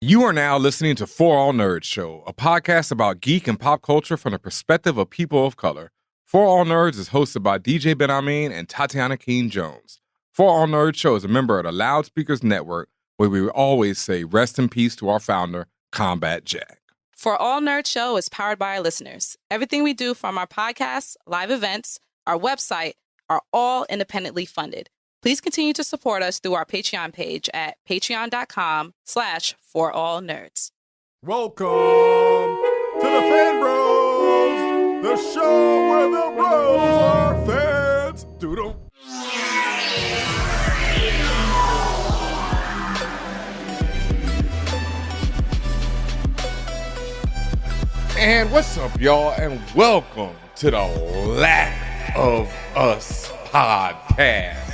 You are now listening to For All Nerds Show, a podcast about geek and pop culture from the perspective of people of color. For All Nerds is hosted by DJ Benhameen and Tatiana Jones. For All Nerds Show is a member of the Loudspeakers Network, where we always say rest in peace to our founder, Combat Jack. For All Nerds Show is powered by our listeners. Everything we do, from our podcasts, live events, our website, are all independently funded. Please continue to support us through our Patreon page at patreon.com/forallnerds. Welcome to the Fan Bros, the show where the bros are fans. Doodle. And what's up, y'all, and welcome to the Lack of Us podcast.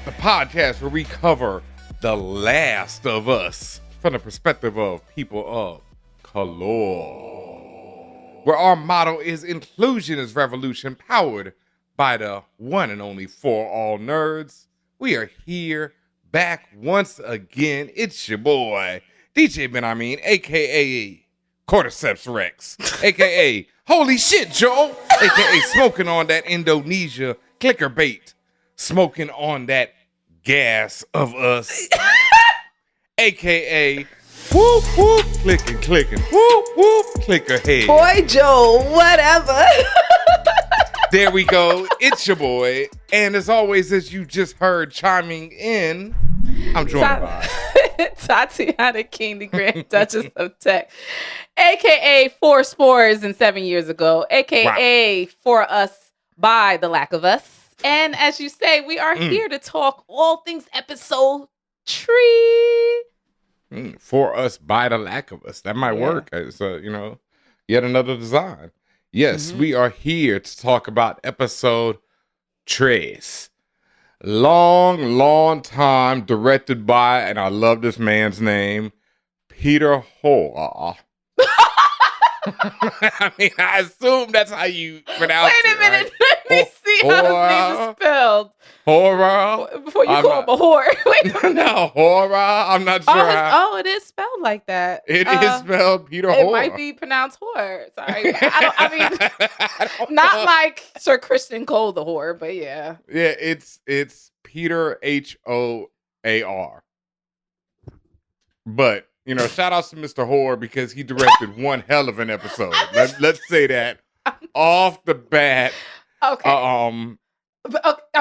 The podcast where we cover the last of us from the perspective of people of color. Where our motto is inclusion is revolution, powered by the one and only For All Nerds. We are here back once again. It's your boy, DJ Benhameen, a.k.a. Cordyceps Rex, a.k.a. Holy Shit Joe, a.k.a. smoking on that Indonesia clicker bait, smoking on that gas of us, a.k.a. whoop whoop clicking whoop whoop clicker head. Boy Joe, whatever. There we go. It's your boy, and as always, as you just heard chiming in, I'm joined by Tatiana King, the Grand Duchess of Tech, a.k.a. 4 Spores and 7 years ago, a.k.a. For Us by The Lack of Us. And as you say, we are here to talk all things episode 3. For Us by The Lack of Us. That might work. It's yet another design. Yes, we are here to talk about episode 3. Long time directed by, and I love this man's name, Peter Hoare. I mean, I assume that's how you pronounce it. Wait a minute, right? let me see how his name is spelled. Horror? Before you call him a whore. Wait. No, horror. I'm not sure how. It is spelled like that. It is spelled Peter It Hoare. might be pronounced whore. Sorry. I mean, not like Sir Christian Cole the whore, but yeah. Yeah, it's Peter Hoar. But, shout outs to Mr. Hoare because he directed one hell of an episode. Let's say that off the bat. Okay. I'm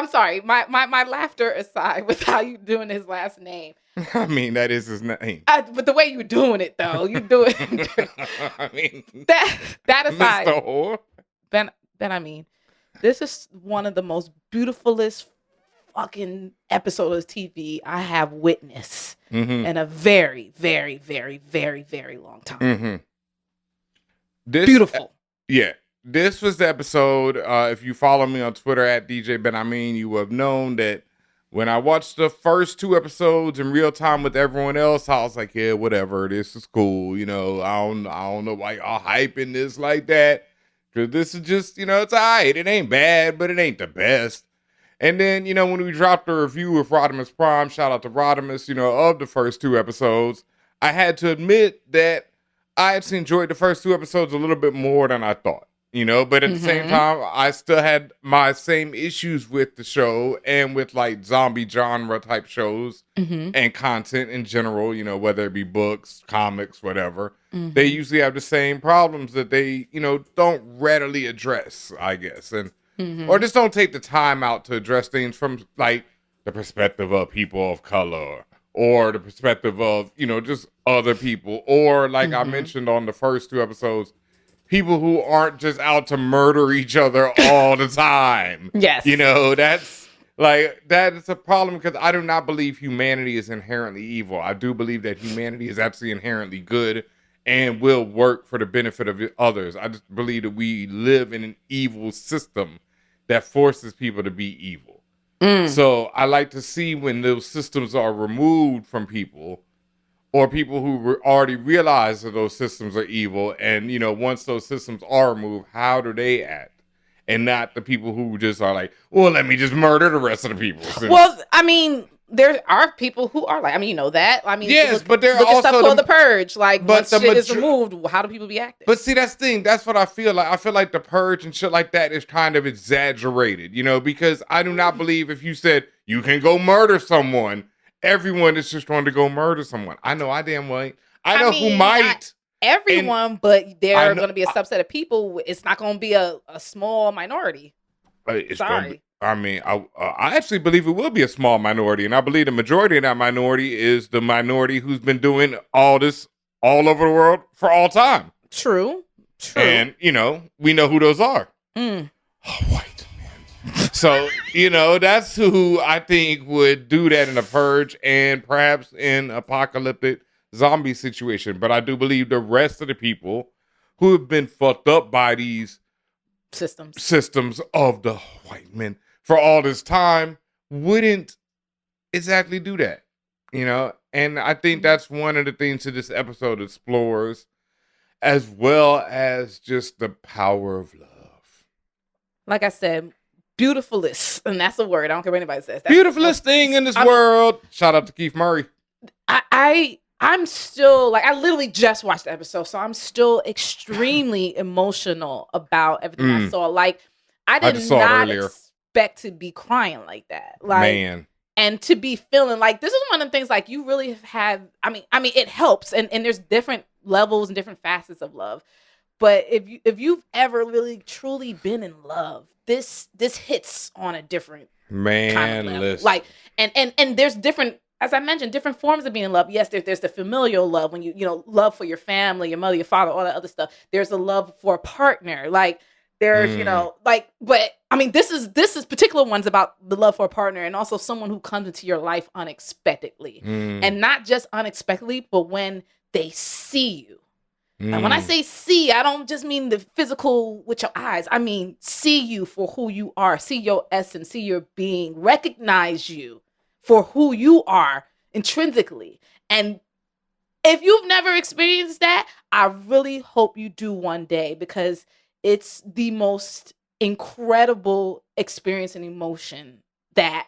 sorry. My laughter aside with how you doing his last name. I mean, that is his name. But the way you doing it though, you do it. I mean, that aside, Mr. Hoare. Benhameen, this is one of the most beautifulest fucking episodes of TV I have witnessed in a very, very, very, very, very long time. Beautiful. Yeah. This was the episode. If you follow me on Twitter at DJ Benhameen, you will have known that when I watched the first 2 episodes in real time with everyone else, I was like, yeah, whatever. This is cool. I don't know why y'all hyping this like that. Because this is just, it's all right. It ain't bad, but it ain't the best. And then, when we dropped a review with Rodimus Prime, shout out to Rodimus, of the first 2 episodes, I had to admit that I actually enjoyed the first 2 episodes a little bit more than I thought. But at the same time, I still had my same issues with the show and with like zombie genre type shows and content in general, whether it be books, comics, whatever. They usually have the same problems that they, don't readily address, I guess. And or just don't take the time out to address things from like the perspective of people of color or the perspective of, just other people. Or like I mentioned on the first 2 episodes, people who aren't just out to murder each other all the time. Yes. That's a problem because I do not believe humanity is inherently evil. I do believe that humanity is absolutely inherently good and will work for the benefit of others. I just believe that we live in an evil system that forces people to be evil. So I like to see when those systems are removed from people, or people who already realize that those systems are evil, and once those systems are removed, how do they act? And not the people who just are like, well, let me just murder the rest of the people. Well, I mean, there are people who are like, I mean, you know that. I mean, Yes, but there are look at also stuff called the purge. Like, but once the shit is major- removed, how do people be acting? But see, that's the thing. That's what I feel like. I feel like the purge and shit like that is kind of exaggerated, because I do not believe if you said you can go murder someone, everyone is just going to go murder someone. I know I damn well ain't. I know who might. Not everyone, but there are going to be a subset of people. It's not going to be a small minority. Sorry. I actually believe it will be a small minority, and I believe the majority of that minority is the minority who's been doing all this all over the world for all time. True. And, we know who those are. White men. So, that's who I think would do that in a purge and perhaps in apocalyptic zombie situation. But I do believe the rest of the people who have been fucked up by these systems of the white men for all this time wouldn't exactly do that, and I think that's one of the things that this episode explores, as well as just the power of love. Like I said, beautifulest, and that's a word. I don't care what anybody says. That's beautifulest thing in this world. Shout out to Keith Murray. I'm still I literally just watched the episode, so I'm still extremely emotional about everything I saw. Like, I did not expect to be crying like that. Like, man. And to be feeling like this is one of the things, like, you really have I mean it helps, and there's different levels and different facets of love. But if you've ever really truly been in love, this hits on a different kind of level. Listen. Like, and there's different, as I mentioned, different forms of being in love. Yes, there's the familial love, when you love for your family, your mother, your father, all that other stuff. There's a love for a partner. Like, there's, but I mean, this is particular ones about the love for a partner, and also someone who comes into your life unexpectedly. And not just unexpectedly, but when they see you. And when I say see, I don't just mean the physical with your eyes. I mean, see you for who you are, see your essence, see your being, recognize you for who you are intrinsically. And if you've never experienced that, I really hope you do one day, because it's the most incredible experience and emotion that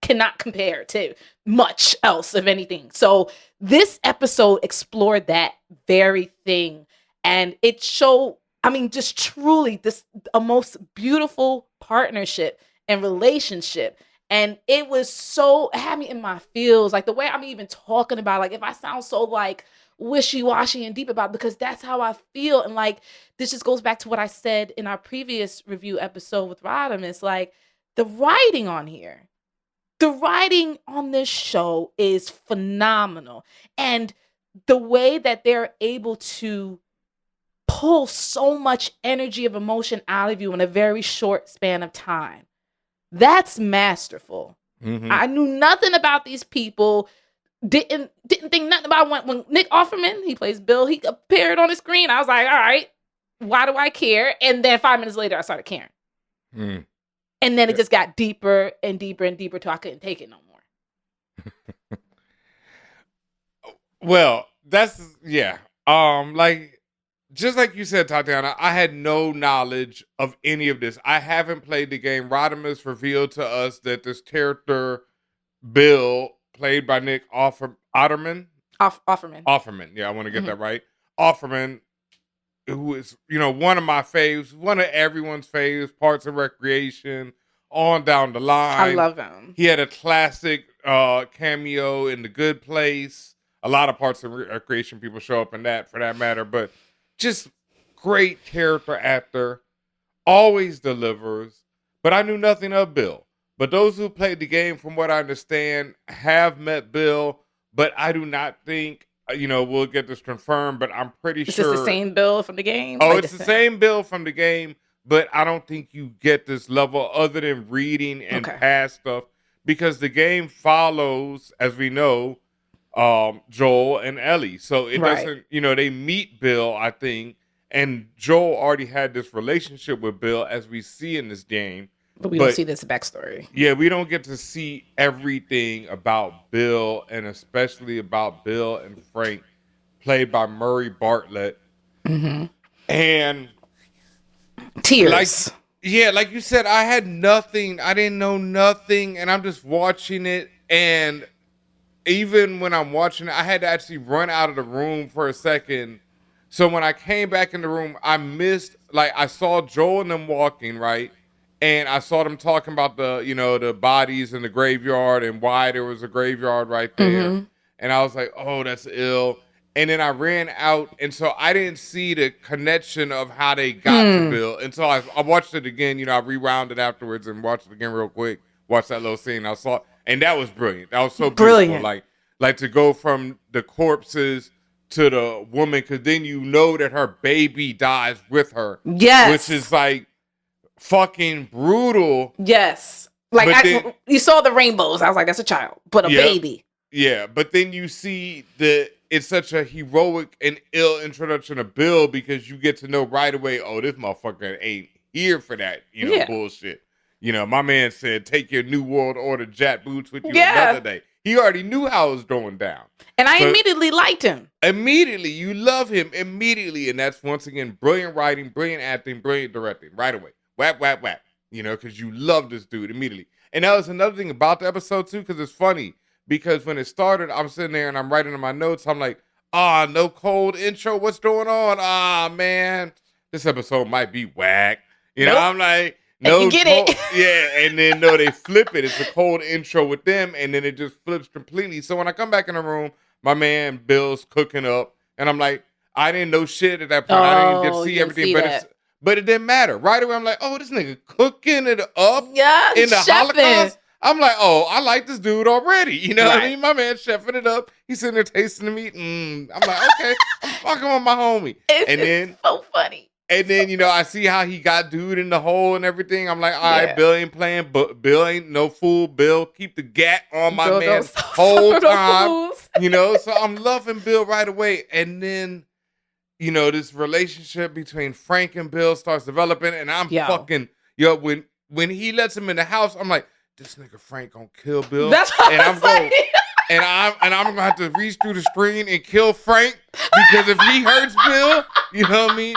cannot compare to much else, of anything. So this episode explored that very thing, and it showed, just truly a most beautiful partnership and relationship. And it had me in my feels, like the way I'm even talking about, like, if I sound so like wishy-washy and deep about it, because that's how I feel. And like, this just goes back to what I said in our previous review episode with Rodham. It's like, the writing on this show is phenomenal. And the way that they're able to pull so much energy of emotion out of you in a very short span of time, that's masterful. I knew nothing about these people. Didn't think nothing about when Nick Offerman, he plays Bill, he appeared on the screen. I was like, all right, why do I care? And then 5 minutes later, I started caring. And then it just got deeper and deeper and deeper till I couldn't take it no more. Well, just like you said, Tatiana, I had no knowledge of any of this. I haven't played the game. Rodimus revealed to us that this character, Bill, played by Nick Offerman. Offerman. Yeah, I want to get that right. Offerman, who is, one of my faves, one of everyone's faves, Parks and Recreation, on down the line. I love him. He had a classic cameo in The Good Place. A lot of Parks and Recreation people show up in that, for that matter, but just great character actor, always delivers. But I knew nothing of Bill. But those who played the game, from what I understand, have met Bill, but I do not think, we'll get this confirmed, but I'm pretty sure. Is this the same Bill from the game? Oh, it's the same Bill from the game, but I don't think you get this level other than reading and past stuff, because the game follows, as we know, Joel and Ellie. So it doesn't, they meet Bill, I think, and Joel already had this relationship with Bill, as we see in this game. But we don't see this backstory. Yeah, we don't get to see everything about Bill, and especially about Bill and Frank, played by Murray Bartlett. And tears. Like you said, I had nothing. I didn't know nothing, and I'm just watching it, And even when I'm watching it, I had to actually run out of the room for a second. So when I came back in the room, I missed, like, I saw Joel and them walking, right? And I saw them talking about the bodies in the graveyard and why there was a graveyard right there. Mm-hmm. And I was like, oh, that's ill. And then I ran out. And so I didn't see the connection of how they got to Bill. And so I watched it again. I rewound it afterwards and watched it again real quick. Watched that little scene. I saw, and that was brilliant. That was so beautiful. Like to go from the corpses to the woman, because then you know that her baby dies with her. Yes. Which is like fucking brutal. Yes. Like you saw the rainbows. I was like, that's a child, but a baby. Yeah, but then you see it's such a heroic and ill introduction of Bill, because you get to know right away, oh, this motherfucker ain't here for that, bullshit. My man said, take your New World Order Jat boots with you another day. He already knew how it was going down. And I immediately liked him. Immediately. You love him immediately. And that's, once again, brilliant writing, brilliant acting, brilliant directing. Right away. Whap, whap, whap. Because you love this dude immediately. And that was another thing about the episode, too, because it's funny. Because when it started, I'm sitting there and I'm writing in my notes. I'm like, no cold intro. What's going on? Man, this episode might be whack. Nope. I'm like, no, you get it. Yeah, and then they flip it. It's a cold intro with them, and then it just flips completely. So when I come back in the room, my man Bill's cooking up, and I'm like, I didn't know shit at that point. I didn't get to see everything, but it didn't matter. Right away, I'm like, oh, this nigga cooking it up in the Holocaust. I'm like, oh, I like this dude already. You know what I mean? My man chefing it up. He's sitting there tasting the meat. I'm like, okay, I'm fucking with my homie. It's so funny. And then, I see how he got dude in the hole and everything. I'm like, all right, Bill ain't playing, but Bill ain't no fool. Bill, keep the gat on my man whole time. So I'm loving Bill right away. And then, this relationship between Frank and Bill starts developing. And I'm fucking, when he lets him in the house, I'm like, this nigga Frank gonna kill Bill. That's what I'm going. And I'm gonna have to reach through the screen and kill Frank, because if he hurts Bill, you know what I mean?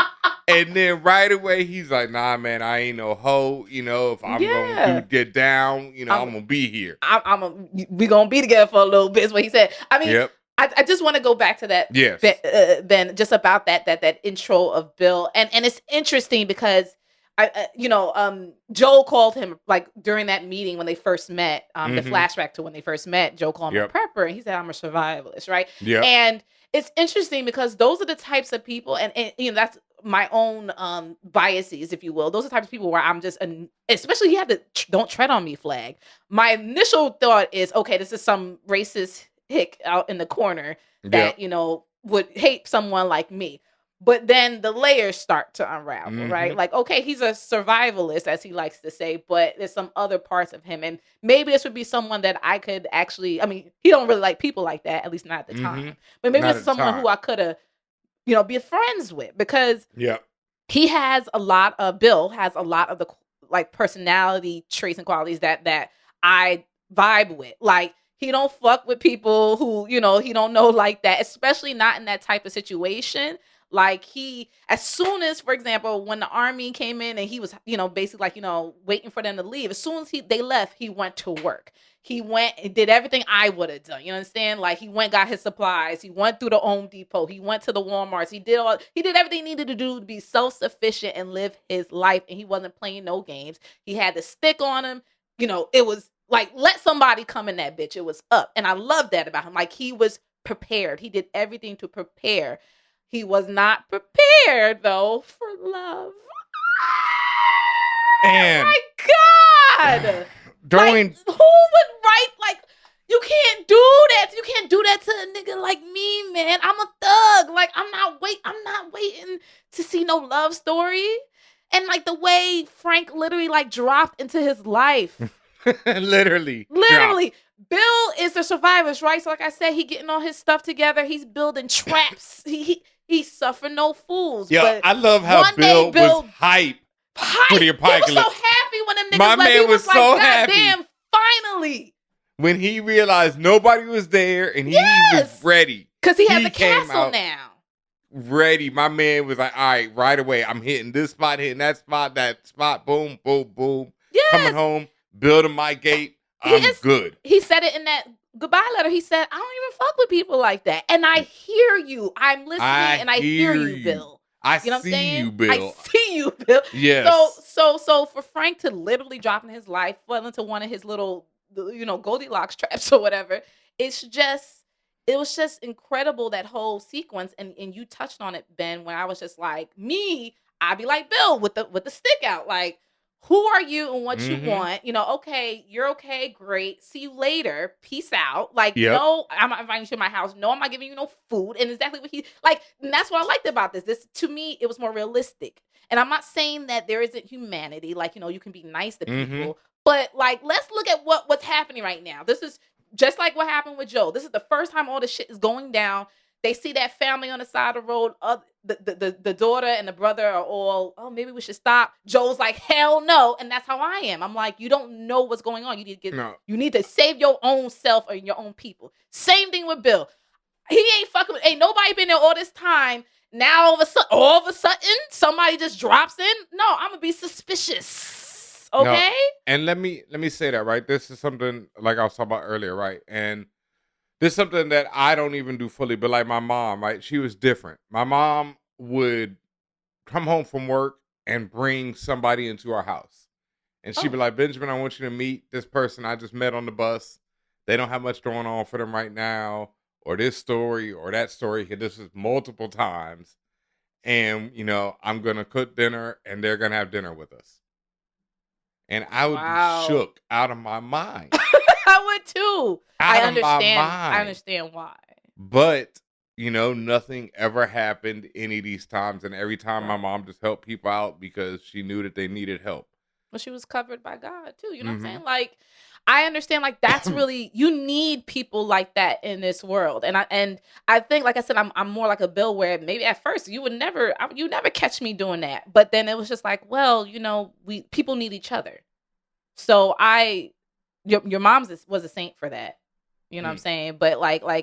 And then right away he's like, nah, man, I ain't no hoe. If I'm gonna get down, I'm gonna be here. We gonna be together for a little bit, is what he said. I mean, I just want to go back to that. Yes. Ben, just about that intro of Bill, and it's interesting because Joel called him, like, during that meeting when they first met, the flashback to when they first met, Joel called him a prepper, and he said, I'm a survivalist, right? Yeah. And it's interesting because those are the types of people, and that's my own biases, if you will. Those are the types of people where I'm just, especially you have the don't tread on me flag. My initial thought is, okay, this is some racist hick out in the corner that, would hate someone like me. But then the layers start to unravel, right? Like, okay, he's a survivalist, as he likes to say, but there's some other parts of him. And maybe this would be someone that I could actually, he don't really like people like that, at least not at the time. But maybe it's someone who I could have, be friends with, because he has Bill has a lot of the, like, personality traits and qualities that I vibe with. Like, he don't fuck with people who, he don't know like that, especially not in that type of situation. Like, as soon as, for example, when the army came in and he was, basically like, waiting for them to leave, as soon as they left, he went to work. He went and did everything I would have done. You understand? Like, he went, got his supplies. He went through the Home Depot. He went to the Walmarts. He did everything he needed to do to be self-sufficient and live his life. And he wasn't playing no games. He had the stick on him. It was like, let somebody come in that bitch. It was up. And I love that about him. Like, he was prepared. He did everything to prepare. He was not prepared, though, for love. And oh my God! During who would write, like, you can't do that. You can't do that to a nigga like me, man. I'm a thug. Like, I'm not waiting to see no love story. And, like, the way Frank literally, like, dropped into his life. Literally. Bill is the survivors, right? So, like I said, he getting all his stuff together. He's building traps. He suffer no fools. Yeah, but I love how Bill was hype for the apocalypse. He was so happy when them niggas My left. man He was was like, so God happy. damn, finally. When he realized nobody was there and he was ready. Because he had the castle now. Ready. My man was like, all right away. I'm hitting this spot, hitting that spot, boom, boom, boom. Yes. Coming home, building my gate. I'm good. He said it in that goodbye letter. He said, I don't even fuck with people like that. And I hear you. I'm listening and I hear you, Bill. I You know what I'm see saying? you, Bill. I see you, Bill. Yes. So for Frank to literally drop in his life, fall into one of his little, Goldilocks traps or whatever, it was just incredible, that whole sequence. And you touched on it, Ben, when I was just like, I'd be like Bill with the stick out, like, who are you and what you want? Okay, you're okay, great. See you later. Peace out. Like, no, I'm not inviting you to my house. No, I'm not giving you no food. And exactly what and that's what I liked about this. This, to me, it was more realistic. And I'm not saying that there isn't humanity. Like, you can be nice to people. But, like, let's look at what's happening right now. This is just like what happened with Joe. This is the first time all this shit is going down. They see that family on the side of the road. The daughter and the brother are all, oh, maybe we should stop. Joe's like, hell no. And that's how I am. I'm like, you don't know what's going on. You need to save your own self or your own people. Same thing with Bill. He ain't fucking with, ain't nobody been there all this time. Now all of a sudden, somebody just drops in. No, I'm gonna be suspicious. Okay. No. And let me say that, right? This is something like I was talking about earlier, right? And this is something that I don't even do fully, but like my mom, right? She was different. My mom would come home from work and bring somebody into our house. And she'd be like, Benjamin, I want you to meet this person I just met on the bus. They don't have much going on for them right now, or this story or that story. This is multiple times. And, I'm going to cook dinner and they're going to have dinner with us. And I would be shook out of my mind. I would too. I understand why. But, nothing ever happened any of these times. And every time my mom just helped people out because she knew that they needed help. Well, she was covered by God too. You know what I'm saying? Like, I understand, like, that's really, you need people like that in this world. And I think, like I said, I'm more like a Bill, where maybe at first you never catch me doing that. But then it was just like, well, people need each other. So your mom's was a saint for that. You know what I'm saying? But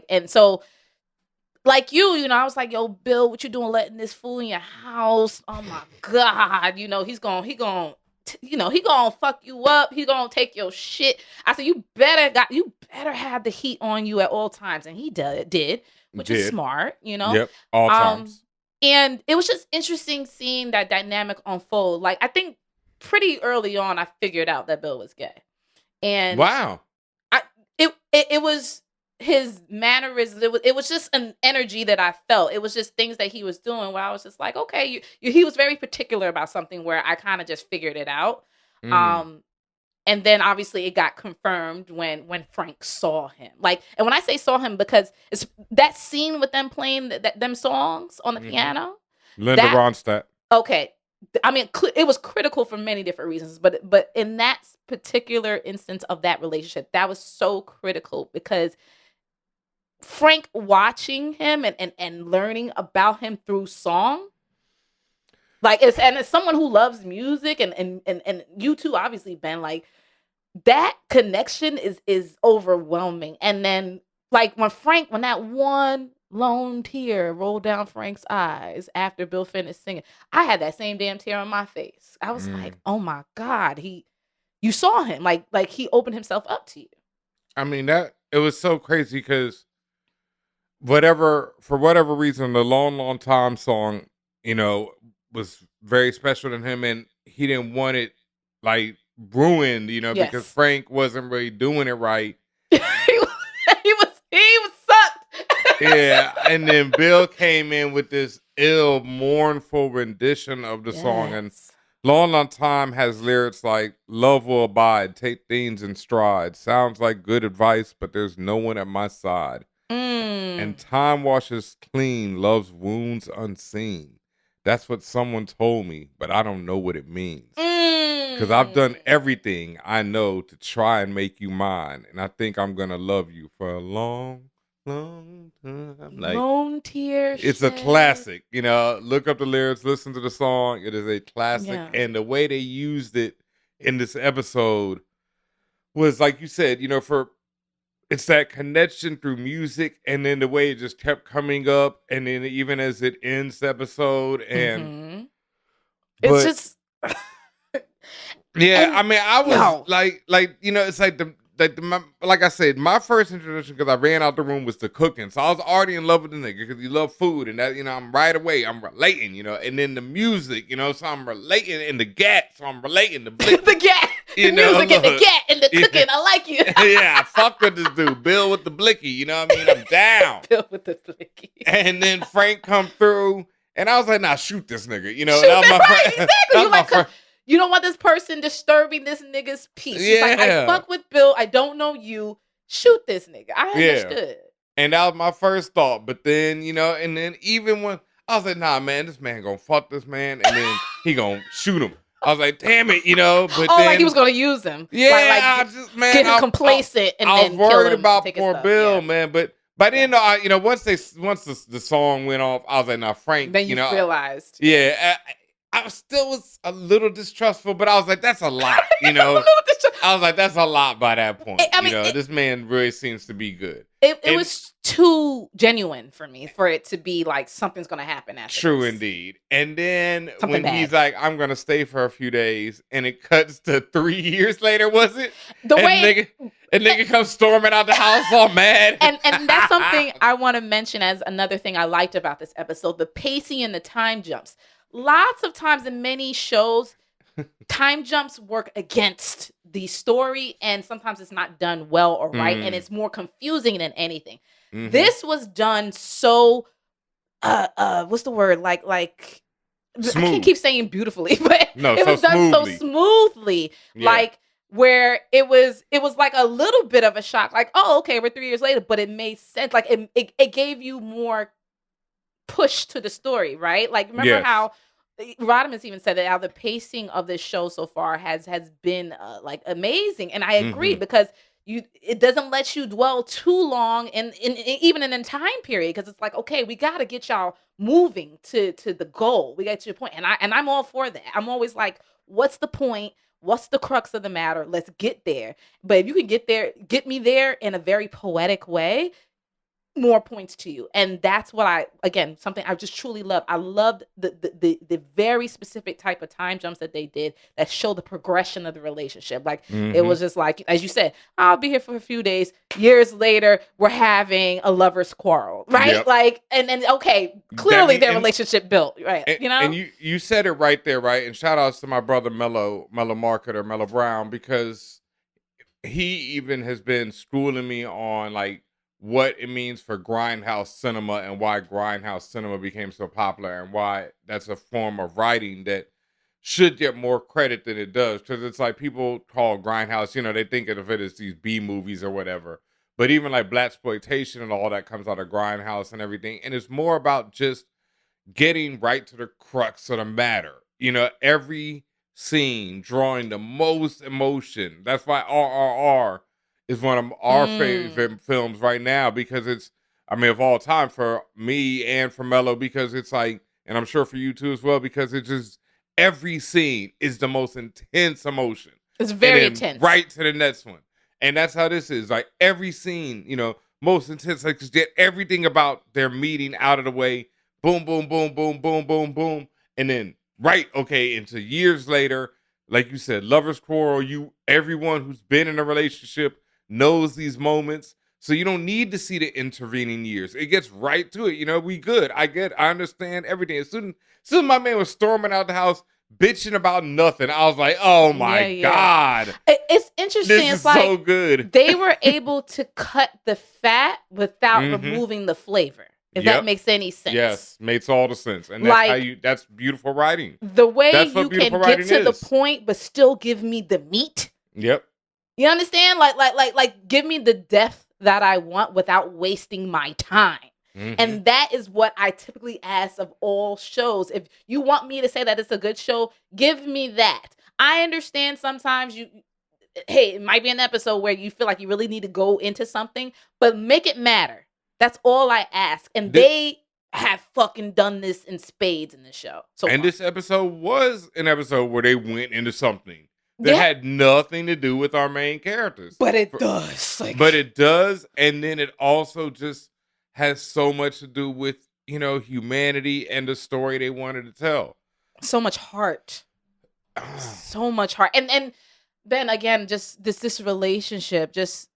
and so, like I was like, yo, Bill, what you doing letting this fool in your house? Oh my God. He gonna fuck you up. He gonna take your shit. I said, you better have the heat on you at all times. And he did, which is smart, Yep, all times. And it was just interesting seeing that dynamic unfold. Like, I think pretty early on, I figured out that Bill was gay. And wow. It was his mannerisms. It was just an energy that I felt. It was just things that he was doing where I was just like, okay, he was very particular about something where I kind of just figured it out. And then obviously it got confirmed when Frank saw him. Like, and when I say saw him, because it's that scene with them playing them songs on the piano. Linda Ronstadt. Okay. I mean, it was critical for many different reasons, but in that particular instance of that relationship, that was so critical, because Frank watching him and learning about him through song, like, as someone who loves music and you too, obviously, Ben, like, that connection is overwhelming. And then, like, when that one lone tear rolled down Frank's eyes after Bill finished singing, I had that same damn tear on my face. I was like, oh my God, you saw him, like he opened himself up to you. I mean, it was so crazy because for whatever reason, the Long Time song, was very special to him, and he didn't want it like ruined, because Frank wasn't really doing it right. he was sucked. Yeah, and then Bill came in with this ill, mournful rendition of the song, and Long Time has lyrics like, love will abide, take things in stride, sounds like good advice, but there's no one at my side. And time washes clean, love's wounds unseen. That's what someone told me, but I don't know what it means. Because I've done everything I know to try and make you mine, and I think I'm going to love you for a long, long time. Like, lone tears. It's a classic. Look up the lyrics, listen to the song. It is a classic. Yeah. And the way they used it in this episode was, like you said, it's that connection through music, and then the way it just kept coming up, and then even as it ends the episode, and it's just yeah. I mean, I was like it's like like I said, my first introduction, because I ran out the room, was the cooking. So I was already in love with the nigga because he loved food, and that, I'm right away, I'm relating, and then the music, so I'm relating, and the gat, so I'm relating the blick. The gat, the music, and the gat, and the cooking. I like you. Yeah, I fuck with this dude, Bill with the blicky. You know what I mean? I'm down. Bill with the blicky. And then Frank come through, and I was like, "Nah, shoot this nigga." Shoot that was my right, first, exactly. You like. You don't want this person disturbing this nigga's peace. She's like, I fuck with Bill. I don't know you. Shoot this nigga. I understood. And that was my first thought. But then, and then even when I was like, nah, man, this man gonna fuck this man, and then he gonna shoot him. I was like, damn it, But then, like he was gonna use him. Yeah, get him complacent and then kill him. I was worried about poor Bill, man. But by then, once the song went off, I was like, nah, Frank. Then you realized. Yeah. I still was a little distrustful, but I was like, that's a lot, I was like, that's a lot by that point. This man really seems to be good. It was too genuine for me for it to be like something's going to happen after True, this. Indeed. And then Something bad. He's like, I'm going to stay for a few days, and it cuts to 3 years later, was it? Nigga comes storming out the house all mad. And that's something I want to mention as another thing I liked about this episode, the pacing and the time jumps. Lots of times in many shows, time jumps work against the story, and sometimes it's not done well or right, and it's more confusing than anything. Mm-hmm. This was done so, what's the word? Like smooth. I can't keep saying beautifully, but it was done smoothly. So smoothly, like where it was like a little bit of a shock, like, oh, okay, we're 3 years later, but it made sense. Like it gave you more push to the story, right? Like, remember how Rodimus even said that how the pacing of this show so far has been like amazing, and I agree because it doesn't let you dwell too long in even in a time period, because it's like, okay, we got to get y'all moving to the goal. We got to your point, and I'm all for that. I'm always like, what's the point? What's the crux of the matter? Let's get there. But if you can get me there in a very poetic way, more points to you. And that's what something I just truly love. I loved the very specific type of time jumps that they did that show the progression of the relationship. Like, it was just like, as you said, I'll be here for a few days. Years later, we're having a lover's quarrel, right? Yep. Like, and then, okay, clearly their relationship built, right? And you said it right there, right? And shout outs to my brother Mello Marketer, Mello Brown, because he even has been schooling me on like what it means for grindhouse cinema and why grindhouse cinema became so popular and why that's a form of writing that should get more credit than it does. Because it's like people call grindhouse, they think of it as these B movies or whatever. But even like blaxploitation and all that comes out of grindhouse and everything. And it's more about just getting right to the crux of the matter. Every scene drawing the most emotion. That's why RRR is one of our favorite films right now, because it's, of all time for me and for Mello, because it's like, and I'm sure for you too as well, because it's just, every scene is the most intense emotion. It's very intense. Right to the next one. And that's how this is. Like, every scene, most intense, like, just get everything about their meeting out of the way. Boom, boom, boom, boom, boom, boom, boom. And then, into years later, like you said, lovers quarrel, everyone who's been in a relationship knows these moments, so you don't need to see the intervening years. It gets right to it. We good. I understand everything. As soon as my man was storming out the house, bitching about nothing, I was like, oh my God. It's interesting. This is like, so good. They were able to cut the fat without removing the flavor. If that makes any sense. Yes, makes all the sense. And that's that's beautiful writing. The way you can get to the point, but still give me the meat. Yep. You understand? Like, give me the depth that I want without wasting my time. And that is what I typically ask of all shows. If you want me to say that it's a good show, give me that. I understand sometimes it might be an episode where you feel like you really need to go into something, but make it matter. That's all I ask. And they have fucking done this in spades in the show. This episode was an episode where they went into something that had nothing to do with our main characters. But it does. But it does. And then it also just has so much to do with, humanity and the story they wanted to tell. So much heart. So much heart. And then again, just this relationship, just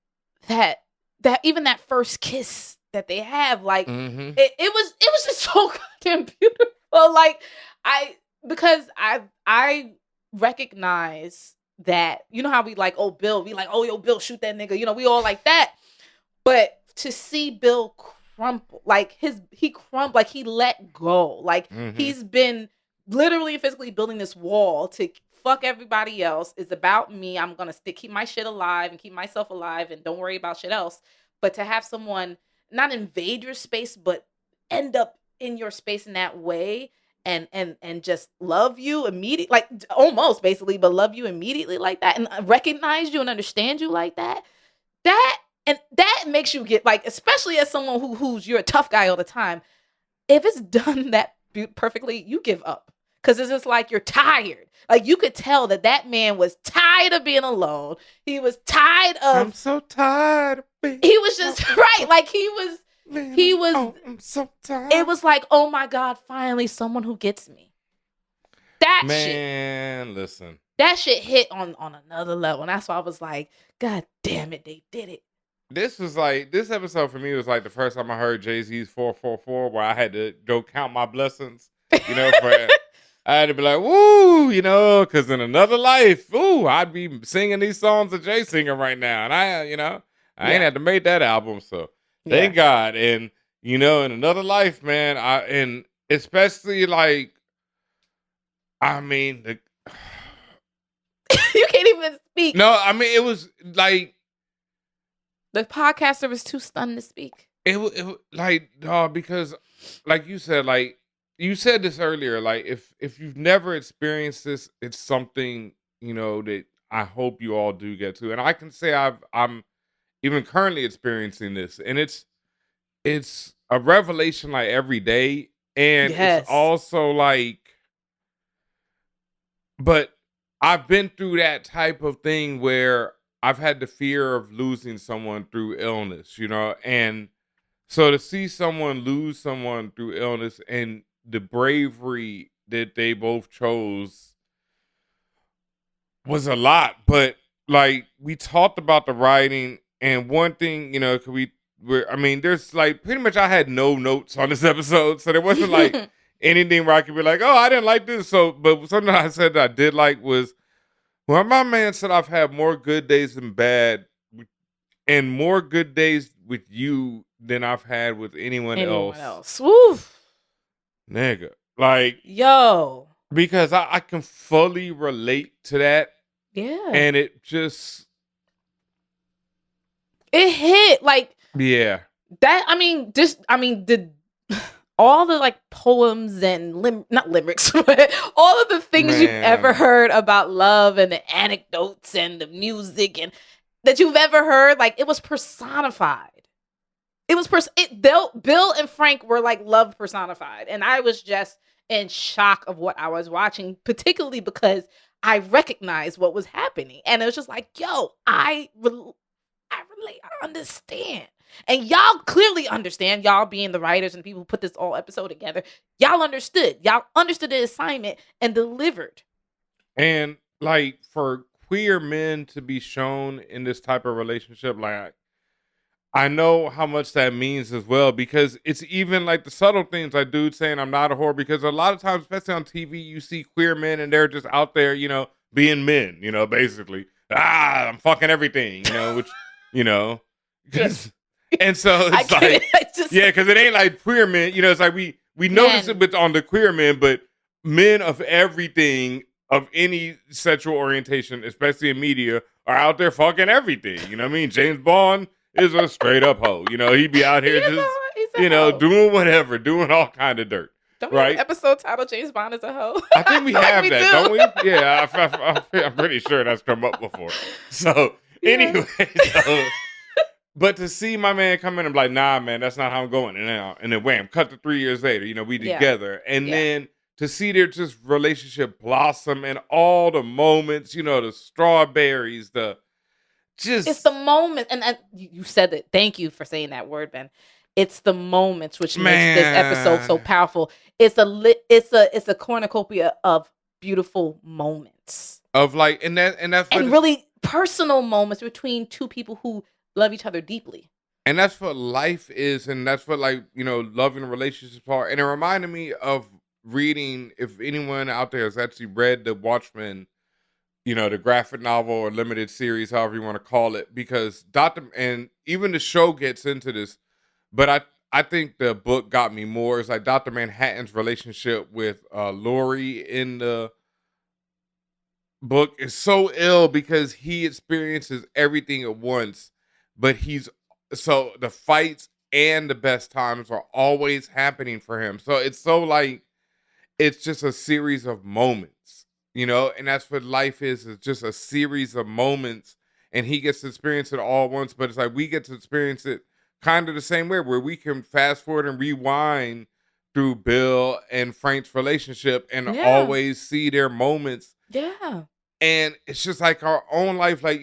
that even that first kiss that they have, like it was just so goddamn beautiful. Like because I recognize that, you know how we like, oh Bill, we like, oh yo Bill, shoot that nigga, you know, we all like that. But to see Bill crumple, like he crumpled, like he let go, like he's been literally and physically building this wall to fuck everybody else. It's about me. I'm gonna keep my shit alive and keep myself alive and don't worry about shit else. But to have someone not invade your space, but end up in your space in that way and just love you immediately, like almost basically, but love you immediately like that and recognize you and understand you like that. And that makes you get, like, especially as someone who's you're a tough guy all the time. If it's done that perfectly, you give up. Because it's just like you're tired. Like, you could tell that man was tired of being alone. He was tired of... I'm so tired of being... He was just... Right. Like, he was... I'm so tired. It was like, oh my God, finally someone who gets me. That shit... Man, listen. That shit hit on another level. And that's why I was like, God damn it, they did it. This episode for me was like the first time I heard Jay-Z's 444, where I had to go count my blessings, you know, I had to be like, woo, you know, because in another life, I'd be singing these songs that Jay's singing right now. And I ain't had to make that album. So thank God. And, you know, in another life, man, and especially like, I mean, you can't even speak. No, I mean, it was like, the podcaster was too stunned to speak. It like, because like you said this earlier, like if you've never experienced this, it's something, you know, that I hope you all do get to. And I can say I'm even currently experiencing this, and it's a revelation like every day. And it's also like, but I've been through that type of thing where I've had the fear of losing someone through illness, you know, and so to see someone lose someone through illness and the bravery that they both chose was a lot. But like, we talked about the writing, and one thing, you know, there's like pretty much I had no notes on this episode, so there wasn't like anything where I could be like, oh, I didn't like this. So, but something I said that I did like was, well, my man said I've had more good days than bad, and more good days with you than I've had with anyone else. Woo. Nigga. Like, yo. Because I can fully relate to that. Yeah. And it hit like, yeah. That, the all the like poems and not limericks, but all of the things you've ever heard about love and the anecdotes and the music and that you've ever heard, like, it was personified. It was Bill and Frank were like love personified, and I was just in shock of what I was watching, particularly because I recognized what was happening, and it was just like, yo, I relate, I understand. And y'all clearly understand, y'all being the writers and people who put this all episode together. Y'all understood the assignment and delivered. And like, for queer men to be shown in this type of relationship, like, I know how much that means as well, because it's even like the subtle things, like dude saying I'm not a whore, because a lot of times, especially on TV, you see queer men and they're just out there, you know, being men, you know, basically, I'm fucking everything, you know, which, you know, because and so it's like, because it ain't like queer men, you know, it's like we notice it on the queer men, but men of everything, of any sexual orientation, especially in media, are out there fucking everything. You know what I mean? James Bond is a straight up hoe. You know, he be out here doing whatever, doing all kind of dirt. Don't we have an episode titled James Bond is a hoe? I think we have that, don't we? Yeah, I'm pretty sure that's come up before. So, anyway, but to see my man come in and be like, nah, man, that's not how I'm going. And then wham, cut to 3 years later, you know, we together. And then to see their just relationship blossom and all the moments, you know, the strawberries, it's the moment. And you said it. Thank you for saying that word, Ben. It's the moments which makes this episode so powerful. It's a cornucopia of beautiful moments. of like, and that's what and really personal moments between two people who love each other deeply. and that's what life is, and that's what, like, loving relationships are. And it reminded me of reading, if anyone out there has actually read the Watchmen, the graphic novel or limited series, however you want to call it, because and even the show gets into this, but I think the book got me more. It's like Dr. Manhattan's relationship with Lori in the book is so ill because he experiences everything at once, but so the fights and the best times are always happening for him. So it's so like it's just a series of moments, and that's what life is. It's just a series of moments, and he gets to experience it all at once, but it's like we get to experience it kind of the same way, where we can fast forward and rewind through Bill and Frank's relationship and Yeah. always see their moments. Yeah. And it's just like our own life, like,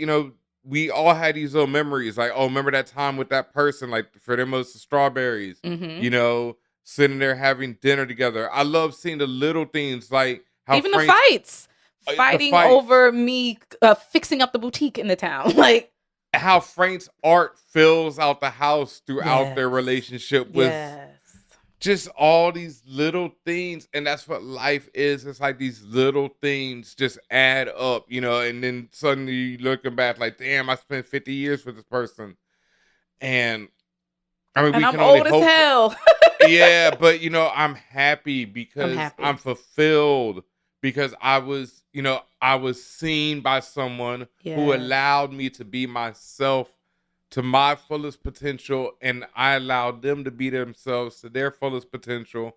we all had these little memories, like, oh, remember that time with that person, like for them it was the strawberries, Mhm. sitting there having dinner together. I love seeing the little things, like how Even the Frank's fights. Fighting over me fixing up the boutique in the town. Like, how Frank's art fills out the house throughout their yes. relationship with Yes. just all these little things. And that's what life is. It's like these little things just add up, and then suddenly you looking back like, damn, I spent 50 years with this person. And I mean, And we I'm can only old as hope. hell. Yeah, but I'm happy because happy. I'm fulfilled, because I was seen by someone who Yes. allowed me to be myself to my fullest potential, and I allowed them to be themselves to their fullest potential.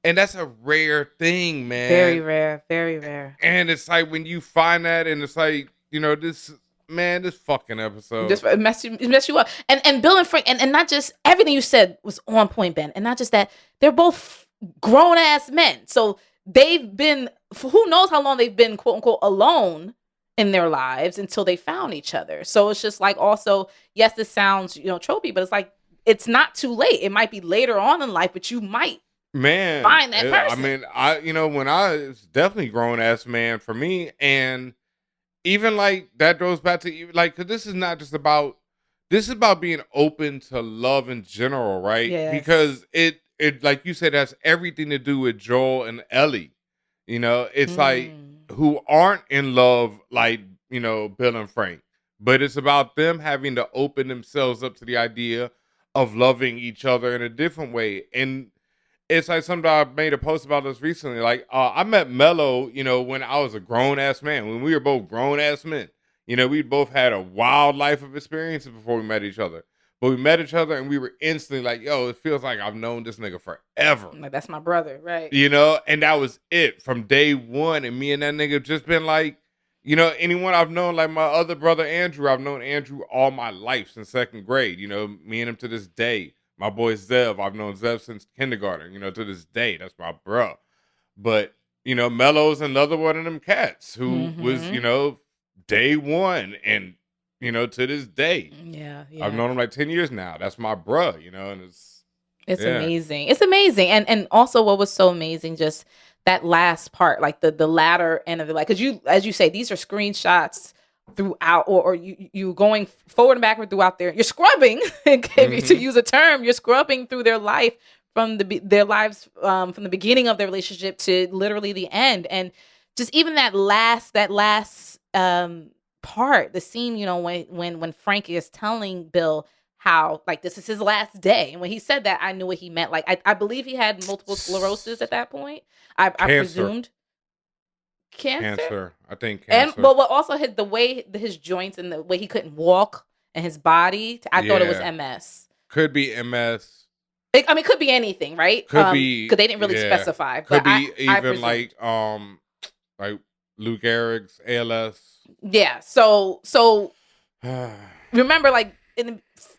And that's a rare thing, man. Very rare. Very rare. And it's like when you find that, and it's like, this fucking episode. Just it mess you up. And Bill and Frank, and not just everything you said was on point, Ben. And not just that, they're both grown ass men. So they've been, for who knows how long they've been, quote unquote, alone in their lives until they found each other. So it's just like, also, yes, this sounds, tropey, but it's like, it's not too late. It might be later on in life, but you might find that person. I mean, when I was definitely grown ass man for me, and even like that goes back to like, because this is not just about, this is about being open to love in general, right? Yes. Because it like you said, has everything to do with Joel and Ellie. It's like, who aren't in love like, Bill and Frank, but it's about them having to open themselves up to the idea of loving each other in a different way. And it's like something I made a post about this recently. Like, I met Mello, when I was a grown ass man, when we were both grown ass men. We both had a wild life of experiences before we met each other. But we met each other and we were instantly like, yo, it feels like I've known this nigga forever. Like, that's my brother, right? And that was it from day one. And me and that nigga just been like, anyone I've known, like my other brother, Andrew, I've known Andrew all my life since second grade. Me and him to this day. My boy Zev, I've known Zev since kindergarten, to this day. That's my bro. But, Mello's another one of them cats who was, day one and, to this day. Yeah. I've known him like 10 years now. That's my bro, and it's amazing. It's amazing. And also what was so amazing, just that last part, like the latter end of it, like, because as you say, these are screenshots throughout, or you going forward and backward throughout you're scrubbing, to use a term, you're scrubbing through their life from their lives, from the beginning of their relationship to literally the end. And just even that last part, the scene, when Frank is telling Bill how, like, this is his last day. And when he said that, I knew what he meant. Like, I believe he had multiple sclerosis at that point. I presumed. Cancer? I think cancer. And but also the way his joints and the way he couldn't walk and his body, I thought it was MS. Could be MS. It could be anything, right? Could be, because they didn't really specify. Could but be I even like Lou Gehrig's ALS. Yeah. So remember, like,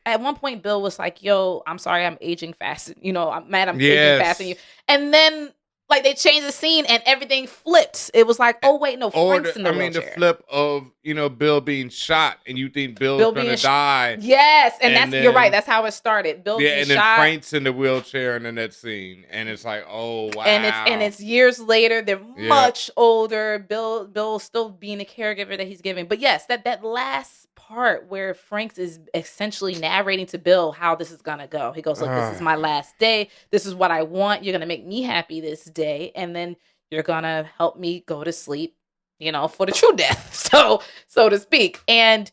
at one point, Bill was like, "Yo, I'm sorry, I'm aging fast. I'm mad, I'm aging faster than you." And then, Like they changed the scene and everything flipped. It was like, oh wait, no, Frank's in the wheelchair. the flip of Bill being shot, and you think Bill's Bill gonna being die. Yes, and then, you're right. That's how it started. Bill being and then shot. Frank's in the wheelchair in the next scene, and it's like, oh wow. And it's years later. They're much older. Bill's still being a caregiver that he's giving. But yes, that last part where Frank is essentially narrating to Bill how this is gonna go. He goes, look, this is my last day. This is what I want. You're gonna make me happy this day, and then you're gonna help me go to sleep, for the true death, so to speak. And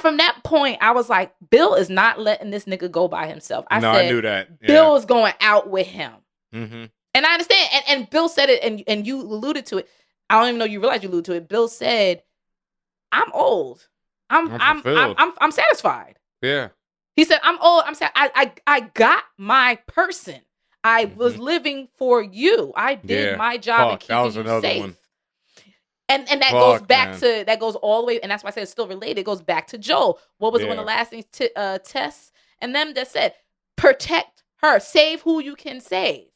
from that point, I was like, Bill is not letting this nigga go by himself. I knew that. Yeah. Bill is going out with him. Mm-hmm. And I understand. And Bill said it, and you alluded to it. I don't even know you realize you alluded to it. Bill said, I'm old. I'm satisfied. Yeah. He said, I'm old. I'm sad. I got my person. I was living for you. I did my job in keeping you safe. One. And that goes back to, that goes all the way, and that's why I said it's still related. It goes back to Joel. What was one of the last things Tess and them that said, protect her, save who you can save.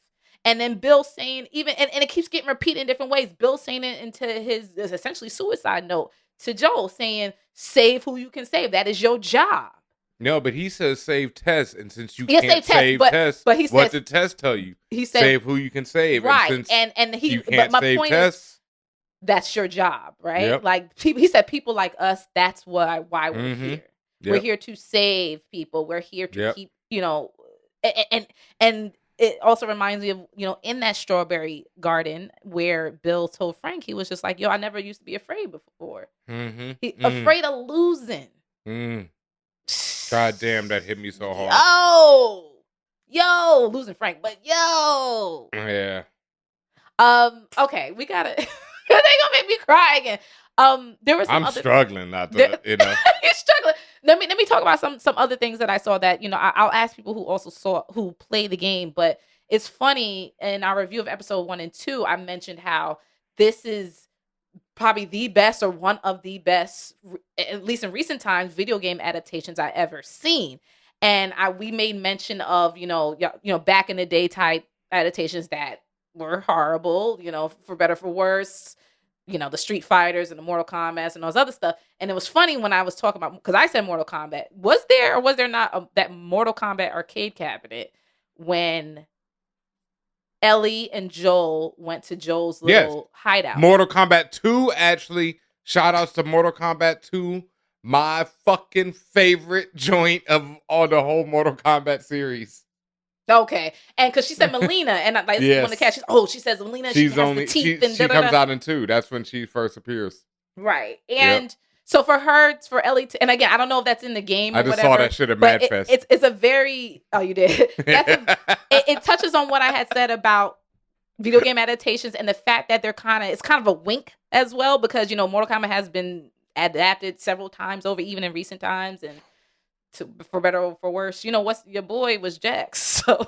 And then Bill saying, even, and it keeps getting repeated in different ways. Bill saying it into his essentially suicide note to Joel, saying, save who you can save. That is your job. No, but he says save Tess, and since you can't save Tess, but he says, what did Tess tell you? He said, save who you can save. Right, and he. You can't but my save point Tess, is, that's your job, right? Yep. Like he said, people like us. That's why we're here. Yep. We're here to save people. We're here to keep, and it also reminds me of, in that strawberry garden where Bill told Frank, he was just like, yo, I never used to be afraid before. Afraid of losing. God damn, that hit me so hard. Yo, losing Frank, but yo. Yeah. Okay, we gotta. They gonna make me cry again. There was. I'm struggling not to, You're struggling. Let me talk about some other things that I saw that, I'll ask people who also who play the game, but it's funny, in our review of episode 1 and 2, I mentioned how this is probably the best or one of the best, at least in recent times, video game adaptations I ever seen. And we made mention of, back in the day type adaptations that were horrible, for better, for worse, the Street Fighters and the Mortal Kombat and those other stuff. And it was funny when I was talking about, because I said Mortal Kombat. Was there or was there not that Mortal Kombat arcade cabinet when Ellie and Joel went to Joel's little hideout? Mortal Kombat 2, actually. Shout outs to Mortal Kombat 2. My fucking favorite joint of all the whole Mortal Kombat series. Okay, and because she said Melina, and like when the cat, she says Melina. She has the teeth, and she comes out in 2. That's when she first appears. Right, and so for Ellie, and again, I don't know if that's in the game. I just saw that shit at Madfest. It's a very you did. It touches on what I had said about video game adaptations and the fact that it's kind of a wink as well, because Mortal Kombat has been adapted several times over, even in recent times, and. For better or for worse, what's your boy was Jax. So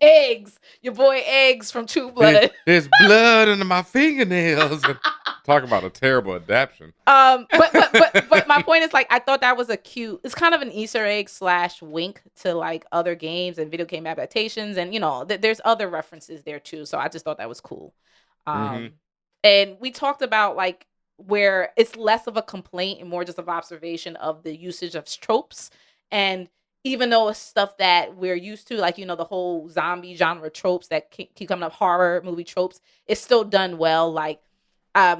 Eggs, your boy Eggs from True Blood. There's blood under my fingernails. Talk about a terrible adaptation. But my point is, like, I thought that was it's kind of an Easter egg / wink to like other games and video game adaptations, and there's other references there too. So I just thought that was cool. And we talked about like where it's less of a complaint and more just of observation of the usage of tropes. And even though it's stuff that we're used to, like, the whole zombie genre tropes that keep coming up, horror movie tropes, it's still done well. Like,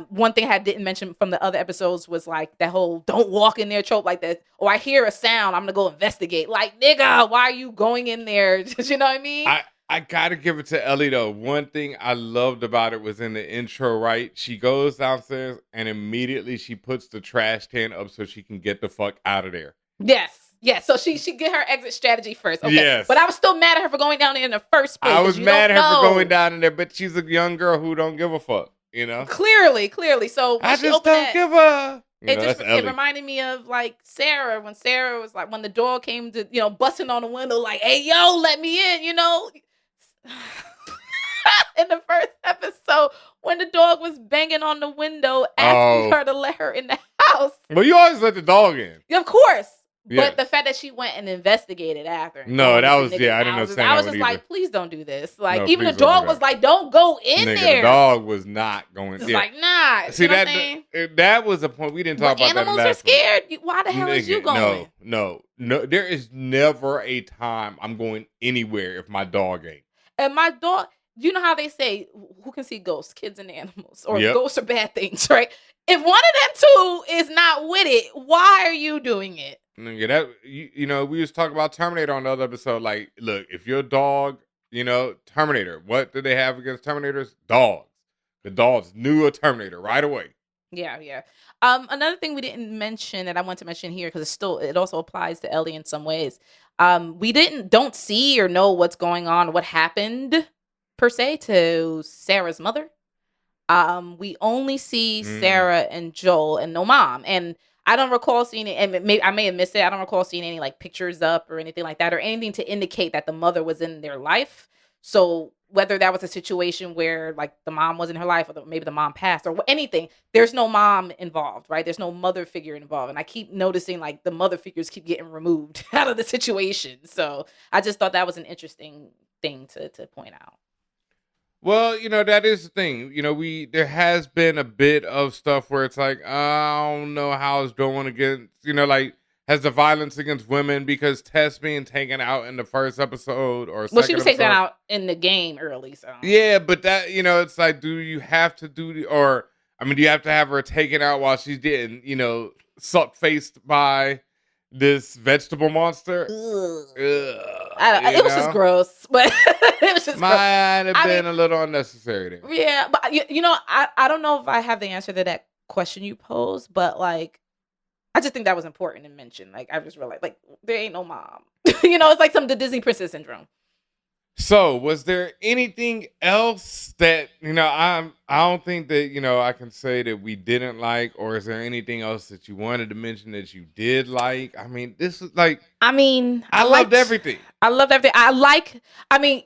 one thing I didn't mention from the other episodes was like that whole don't walk in there trope, like that. Or I hear a sound, I'm going to go investigate. Like, nigga, why are you going in there? You know what I mean? I gotta give it to Ellie though. One thing I loved about it was in the intro, right? She goes downstairs and immediately she puts the trash can up so she can get the fuck out of there. Yes. So she get her exit strategy first. Okay. Yes. But I was still mad at her for going down there in the first place. I was mad at her for going down in there, but she's a young girl who don't give a fuck, Clearly. So I just don't give a. It reminded me of like Sarah, when Sarah was like, when the dog came to, busting on the window, like, hey, yo, let me in, in the first episode, when the dog was banging on the window asking her to let her in the house. Well, you always let the dog in. Of course. But the fact that she went and investigated after and No, going that into was niggas' I didn't houses, understand I that was one just either. like, please don't do this. Like, No, even the please don't do dog that. was like, don't go in Nigga, there. the dog was not going. It's Yeah. like, nah. See you know what I'm saying? that was a point we didn't talk When about. animals that in are last one. scared, why the hell is you going? No. There is never a time I'm going anywhere if my dog ain't. And my dog, you know how they say, who can see ghosts? Kids and animals. Or Yep. ghosts are bad things, right? If one of them two is not with it, why are you doing it? Nigga, that you know, we was talking about Terminator on the other episode. Like, look, if your dog, Terminator, what did they have against Terminators? Dogs. The dogs knew a Terminator right away. Yeah. Another thing we didn't mention that I want to mention here, because it also applies to Ellie in some ways. We don't see or know what's going on, what happened per se to Sarah's mother. We only see Sarah and Joel and no mom. And I don't recall seeing it, and I may have missed it. I don't recall seeing any like pictures up or anything like that, or anything to indicate that the mother was in their life. So whether that was a situation where like the mom was in her life, or maybe the mom passed, or anything, there's no mom involved, right? There's no mother figure involved. And I keep noticing like the mother figures keep getting removed out of the situation. So I just thought that was an interesting thing to point out. Well, that is the thing. There has been a bit of stuff where it's like, I don't know how it's going against, like, has the violence against women, because Tess being taken out in the first episode or second Well, she was taken episode. out in the game early, so. Yeah, but that, it's like, do you have to do do you have to have her taken out while she's getting, suck-faced by this vegetable monster? Ugh. It was just gross, but it was just might have been a little unnecessary there. Yeah, but I don't know if I have the answer to that question you posed, but like, I just think that was important to mention. Like, I just realized, like, there ain't no mom. It's like the Disney princess syndrome. So, was there anything else that, I don't think that, I can say that we didn't like, or is there anything else that you wanted to mention that you did like? I mean, this is like, I loved everything. I loved everything.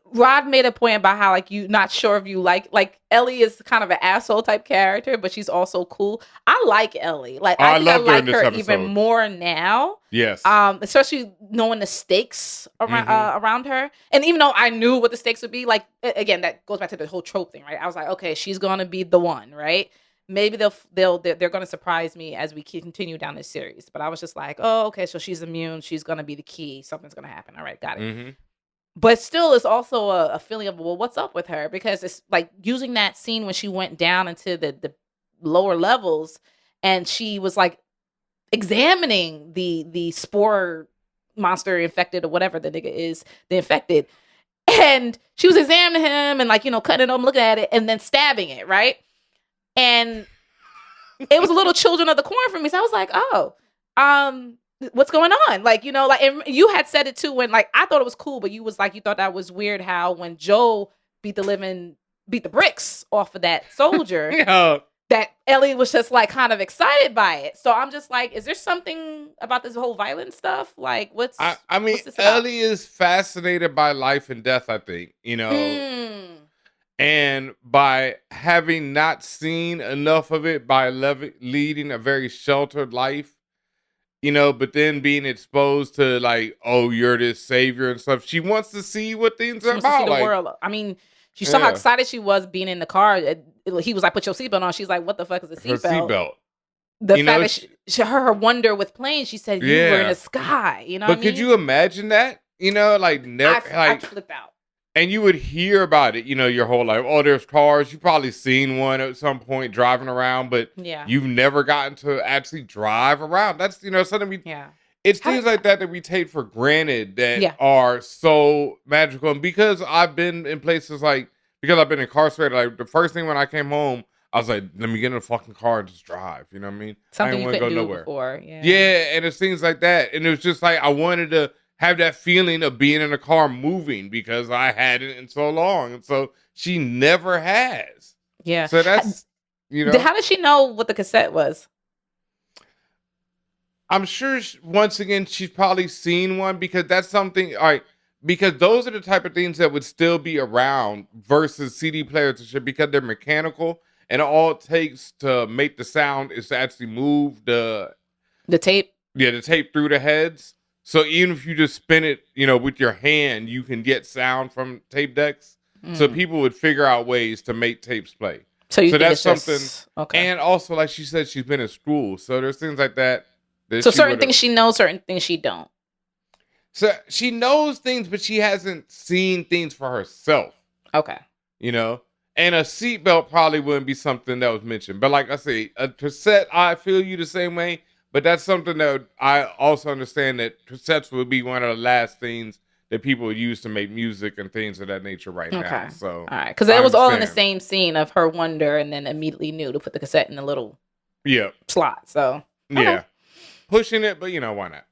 Rod made a point about how, like, you not sure if you like Ellie is kind of an asshole type character, but she's also cool. I like Ellie. Like, I think I like her even more now. Yes. Especially knowing the stakes around her. And even though I knew what the stakes would be, like, again, that goes back to the whole trope thing, right? I was like, okay, she's gonna be the one, right? Maybe they're gonna surprise me as we continue down this series. But I was just like, oh, okay, so she's immune. She's gonna be the key. Something's gonna happen. All right, got it. Mm-hmm. But still, it's also a feeling of, well, what's up with her? Because it's like using that scene when she went down into the lower levels, and she was like examining the spore monster infected, or whatever the nigga is, the infected. And she was examining him and, like, cutting it open, looking at it, and then stabbing it, right? And it was a little Children of the Corn for me. So I was like, oh, what's going on? Like, and you had said it too, when, like, I thought it was cool, but you was like, you thought that was weird how when Joe beat the bricks off of that soldier, that Ellie was just like kind of excited by it. So I'm just like, is there something about this whole violent stuff? Like, what's this about? Ellie is fascinated by life and death, I think, and by having not seen enough of it, by leading a very sheltered life, but then being exposed to, like, oh, you're this savior and stuff. She wants to see what things are about. To see the world. I mean, she saw how excited she was being in the car. He was like, put your seatbelt on. She's like, what the fuck is a seatbelt? The fact that her wonder with planes, she said, you were in the sky. But could you imagine that? Like, never, I'd flip out. And you would hear about it, your whole life. Oh, there's cars. You've probably seen one at some point driving around, but you've never gotten to actually drive around. That's, something we... Yeah. It's things like that we take for granted that are so magical. And because I've been in places because I've been incarcerated, like, the first thing when I came home, I was like, let me get in a fucking car and just drive. You know what I mean? Something you couldn't do before. Yeah. Yeah, and it's things like that. And it was just like, I wanted to have that feeling of being in a car moving because I hadn't in so long. And so she never has. Yeah. So that's, How did she know what the cassette was? I'm sure, once again, she's probably seen one, because that's something, all right, because those are the type of things that would still be around versus CD players and shit, because they're mechanical, and all it takes to make the sound is to actually move the tape. Yeah, the tape through the heads. So even if you just spin it, with your hand, you can get sound from tape decks. So Mm. people would figure out ways to make tapes play. So you So think that's it's something. just okay? And also, like she said, she's been in school. So there's things like that So she certain would have. things she knows, certain things she don't. So she knows things, but she hasn't seen things for herself. Okay. And a seatbelt probably wouldn't be something that was mentioned. But like I say, a cassette, I feel you the same way. But that's something that I also understand that cassettes would be one of the last things that people would use to make music and things of that nature right Okay. now. So All right, because I it was all in the understand. same scene of her wonder, and then immediately knew to put the cassette in the little Yeah, slot. So yeah, pushing it, but why not?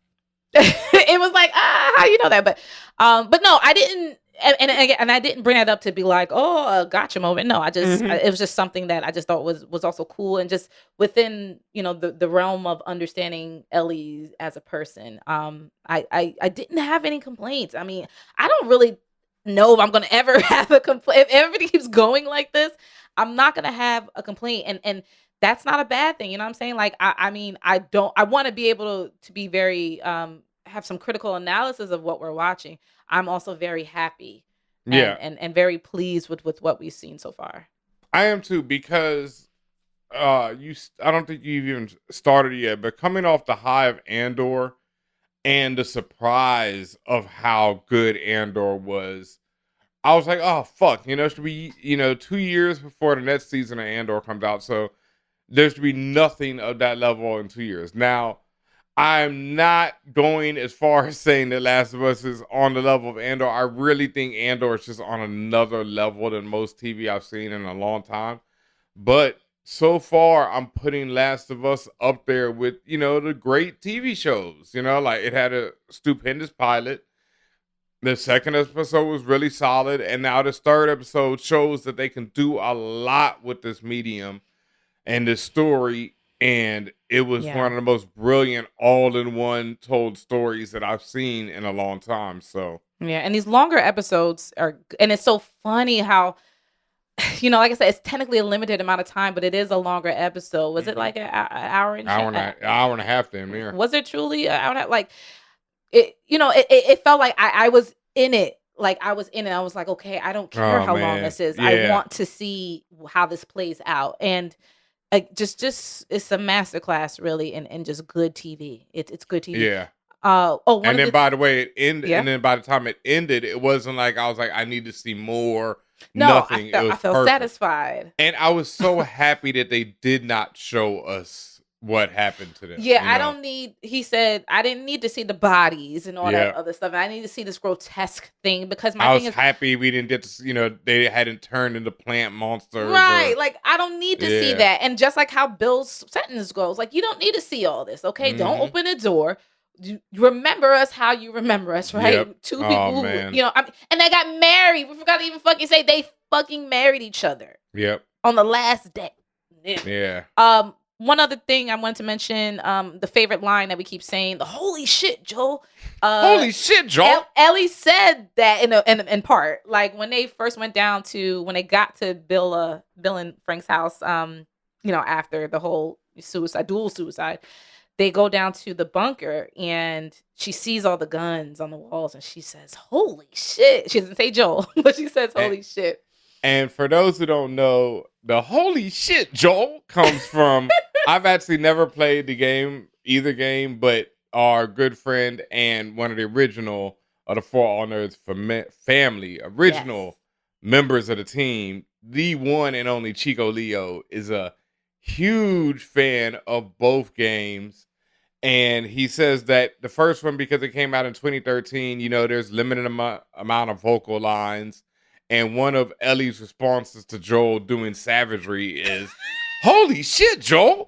it was like, how you know that? But no, I didn't. And I didn't bring that up to be like, oh, a gotcha moment. No, it was just something that I just thought was also cool, and just within the realm of understanding Ellie as a person. I didn't have any complaints. I mean, I don't really know if I'm gonna ever have a complaint. If everybody keeps going like this, I'm not gonna have a complaint, and that's not a bad thing. You know what I'm saying? Like, I mean, I want to be able to be very have some critical analysis of what we're watching. I'm also very happy Yeah, and very pleased with what we've seen so far. I am too, because I don't think you've even started yet, but coming off the high of Andor and the surprise of how good Andor was, I was like, oh fuck, it should be 2 years before the next season of Andor comes out, so there should be nothing of that level in 2 years. Now, I'm not going as far as saying that Last of Us is on the level of Andor. I really think Andor is just on another level than most TV I've seen in a long time. But so far, I'm putting Last of Us up there with, the great TV shows. Like, it had a stupendous pilot. The second episode was really solid. And now this third episode shows that they can do a lot with this medium and this story. And it was one of the most brilliant all-in-one told stories that I've seen in a long time. So yeah, and these longer episodes and it's so funny how like I said, it's technically a limited amount of time, but it is a longer episode. Was it like an hour and hour and a half damn near? Was it truly an hour and a half? Like it, it felt like I was in it. Like I was in it. I was like, okay, I don't care how long this is. Yeah. I want to see how this plays out. And just it's a masterclass really in just good TV. It's good TV. Yeah. And then by the way, it ended. Yeah. And then by the time it ended, it wasn't like I was like, I need to see more. No, nothing. I felt perfect. satisfied. And I was so happy that they did not show us what happened to them. Yeah, I don't need. He said I didn't need to see the bodies and all that other stuff. I need to see this grotesque thing because I was happy we didn't get to. They hadn't turned into plant monsters. Right, like I don't need to see that. And just like how Bill's sentence goes, like you don't need to see all this. Okay, don't open the door. You remember us how you remember us, right? Yep. Two people, and they got married. We forgot to even fucking say they fucking married each other. Yep. On the last day. Yeah. One other thing I wanted to mention, the favorite line that we keep saying, the holy shit, Joel. Holy shit, Joel. Ellie said that in part, like when they first when they got to Bill and Frank's house, after the whole dual suicide. They go down to the bunker and she sees all the guns on the walls and she says, holy shit. She doesn't say Joel, but she says, holy shit. And for those who don't know, the holy shit, Joel, comes from, I've actually never played either game, but our good friend and one of the original of the For All Nerds family, original members of the team, the one and only Chico Leo is a huge fan of both games. And he says that the first one, because it came out in 2013, there's limited amount of vocal lines. And one of Ellie's responses to Joel doing savagery is, holy shit, Joel.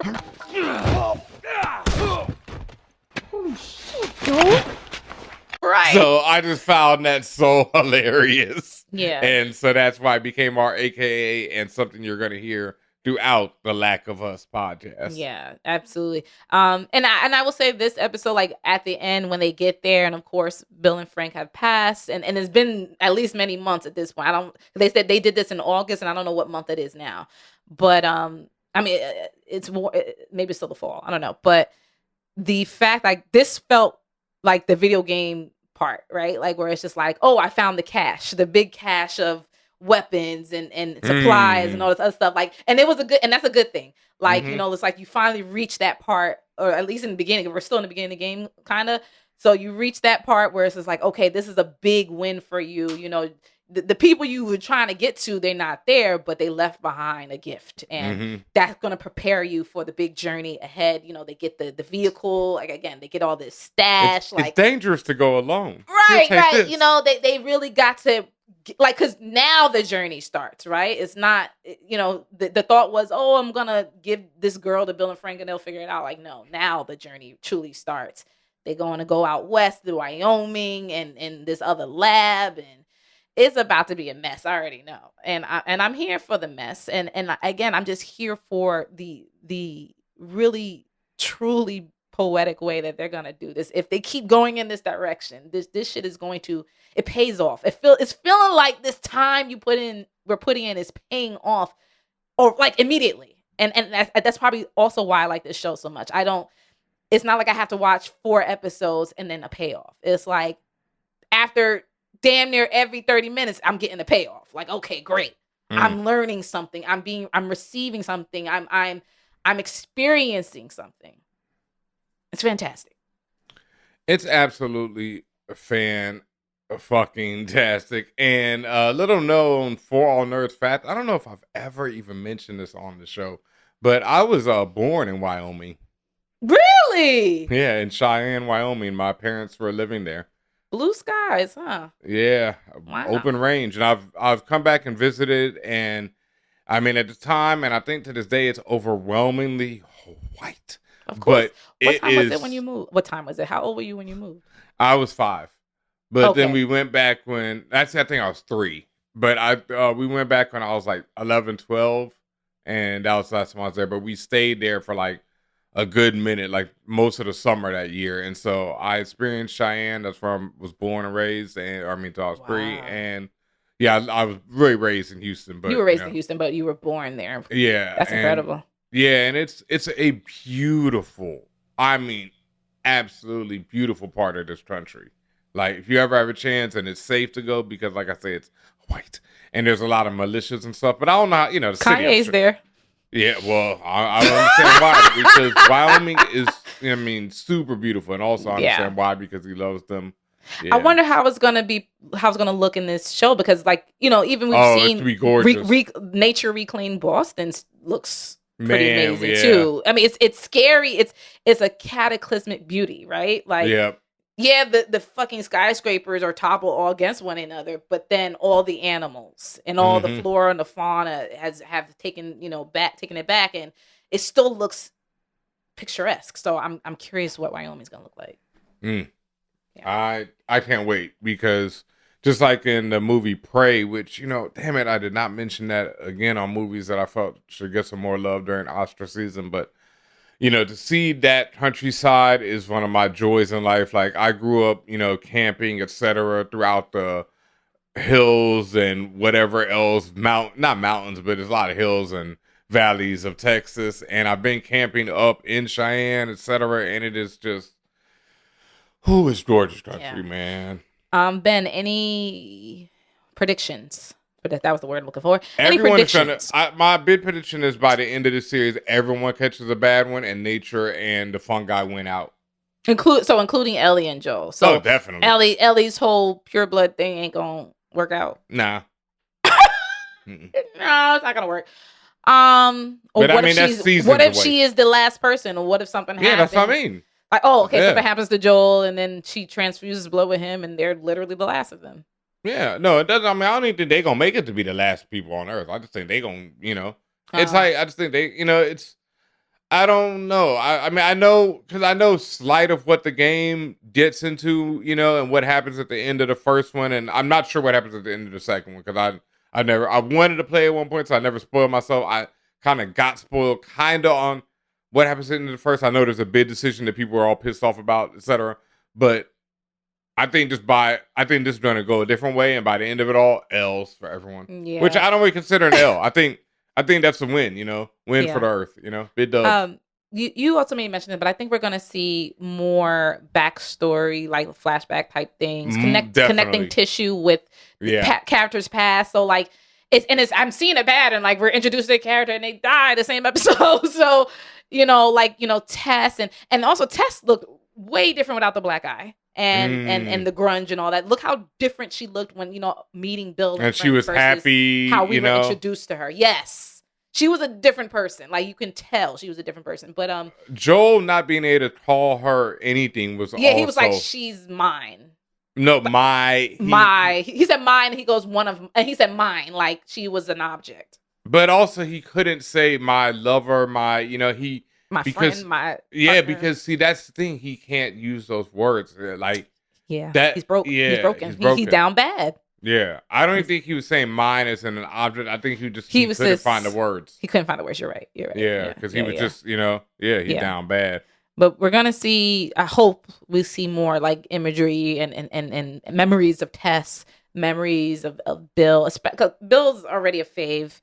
Holy shit, Joel. Right. So I just found that so hilarious. Yeah. And so that's why it became our AKA and something you're going to hear throughout the Lack of Us podcast. Yeah, absolutely. And I will say this episode, like at the end when they get there, and of course Bill and Frank have passed, and it's been at least many months at this point. They said they did this in August, and I don't know what month it is now. But I mean, it's more maybe it's still the fall. I don't know, but the fact, like, this felt like the video game part, right? Like, where it's just like, oh, I found the big cache of weapons and supplies and all this other stuff. Like, and that's a good thing. Like, Mm-hmm. it's like you finally reach that part, or at least in the beginning. We're still in the beginning of the game, kind of. So you reach that part where it's just like, okay, this is a big win for you. The people you were trying to get to, they're not there, but they left behind a gift. And that's going to prepare you for the big journey ahead. They get the vehicle. Like, again, they get all this stash. It's dangerous to go alone. Right. This. They really got to, like, because now the journey starts, right? It's not, the thought was, oh, I'm going to give this girl to Bill and Frank and they'll figure it out. Like, no, now the journey truly starts. They're going to go out west to Wyoming and this other lab, and it's about to be a mess. I already know. And I'm here for the mess. And again, I'm just here for the really, truly poetic way that they're going to do this. If they keep going in this direction, this shit is going to, it pays off. It's feeling like this time we're putting in is paying off, or like immediately. And that's probably also why I like this show so much. It's not like I have to watch 4 episodes and then a payoff. It's like after damn near every 30 minutes, I'm getting a payoff. Like, okay, great. I'm learning something. I'm receiving something. I'm experiencing something. It's fantastic. It's absolutely fucking tastic. And little known for all nerds fact, I don't know if I've ever even mentioned this on the show, but I was born in Wyoming. Really? Yeah, in Cheyenne, Wyoming. My parents were living there. Blue skies, huh? Yeah, Wow. open range. And I've come back and visited, and I mean, at the time, and I think to this day, it's overwhelmingly white. Of course. But what time was it when you moved? What time was it? How old were you when you moved? I was 5. But Okay. then we went back I think I was 3. But we went back when I was like 11, 12, and that was the last time I was there. But we stayed there for like a good minute, like most of the summer that year. And so I experienced Cheyenne. That's where I was born and raised, until I was 3. And yeah, I was really raised in Houston. But you were raised in Houston, but you were born there. Yeah, that's incredible. Yeah, and it's a beautiful, I mean, absolutely beautiful part of this country. Like, if you ever have a chance, and it's safe to go, because like I say, it's white and there's a lot of militias and stuff. But I don't know how, the city. Kanye's there. Yeah, well, I don't understand why, because Wyoming is, super beautiful, and also I understand why, because he loves them. Yeah. I wonder how it's gonna look in this show, because, like, even we've seen it's gorgeous. Nature Reclaim Boston looks pretty amazing too. I mean, it's scary. It's a cataclysmic beauty, right? Like, yeah, the fucking skyscrapers are toppled all against one another, but then all the animals and all the flora and the fauna have taken it back, and it still looks picturesque. So I'm curious what Wyoming's gonna look like. Yeah. I can't wait, because just like in the movie Prey, which, damn it, I did not mention that again on movies that I felt should get some more love during Oscar season, but to see that countryside is one of my joys in life. Like, I grew up, camping, etc., throughout the hills and whatever else, not mountains, but there's a lot of hills and valleys of Texas. And I've been camping up in Cheyenne, etc., and it is just, it's gorgeous country, man. Ben, any predictions? But that was the word I'm looking for. Everyone is my big prediction is, by the end of the series, everyone catches a bad one, and nature and the fungi win out. Including Ellie and Joel. So definitely. Ellie's whole pure blood thing ain't gonna work out. Nah. No, it's not gonna work. Or but what if she is the last person, or what if something happens? Yeah, that's what I mean. Like, something happens to Joel, and then she transfuses blood with him, and they're literally the last of them. Yeah, no, it doesn't. I mean, I don't even think they're gonna make it to be the last people on Earth. I just think they're gonna, it's like, I just think they, it's, I don't know. I mean, I know, because I know slight of what the game gets into, and what happens at the end of the first one, and I'm not sure what happens at the end of the second one, because I wanted to play at one point, so I never spoiled myself. I kind of got spoiled, on what happens at the end of the first. I know there's a big decision that people are all pissed off about, etc. But I think this is going to go a different way, and by the end of it all, L's for everyone. Yeah. Which I don't really consider an L. I think that's a win. Win for the Earth. Big dub. you also made mention it, but I think we're gonna see more backstory, like flashback type things, connecting Definitely. tissue with Yeah. characters past. So like it's I'm seeing a pattern. Like we're introduced to a character and they die the same episode. So Tess and also Tess looked way different without the black eye. And the grunge and all that. Look how different she looked when meeting Bill And she was versus happy, how we you were know. introduced to her. Yes, she was a different person. Like you can tell she was a different person. But Joel not being able to call her anything was yeah, also... he was like, she's mine. No, my... He said mine. He goes one of, and he said mine. Like she was an object. But also he couldn't say my lover, my, he... My because, friend, my yeah, partner. because see, that's the thing. He can't use those words. Like, yeah, that, he's broke. yeah, he's broken. he's broken. He's down bad. Yeah, I don't even think he was saying mine as an object. I think he couldn't find the words. He couldn't find the words. You're right. Yeah, because he was just, he's down bad. But we're gonna see. I hope we see more like imagery and memories of Tess, memories of Bill. Cause Bill's already a fave.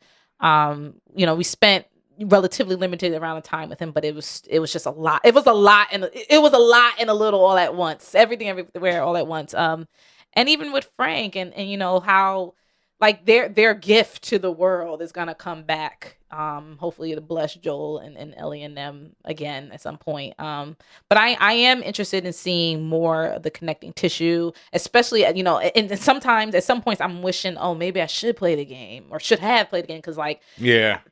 We spent relatively limited amount of time with him, but it was just a lot. It was a lot and a little all at once. Everything everywhere all at once. And even with Frank and how like their gift to the world is gonna come back. Hopefully to bless Joel and Ellie and them again at some point. But I am interested in seeing more of the connecting tissue, especially and sometimes at some points I'm wishing, oh, maybe I should play the game or should have played the game because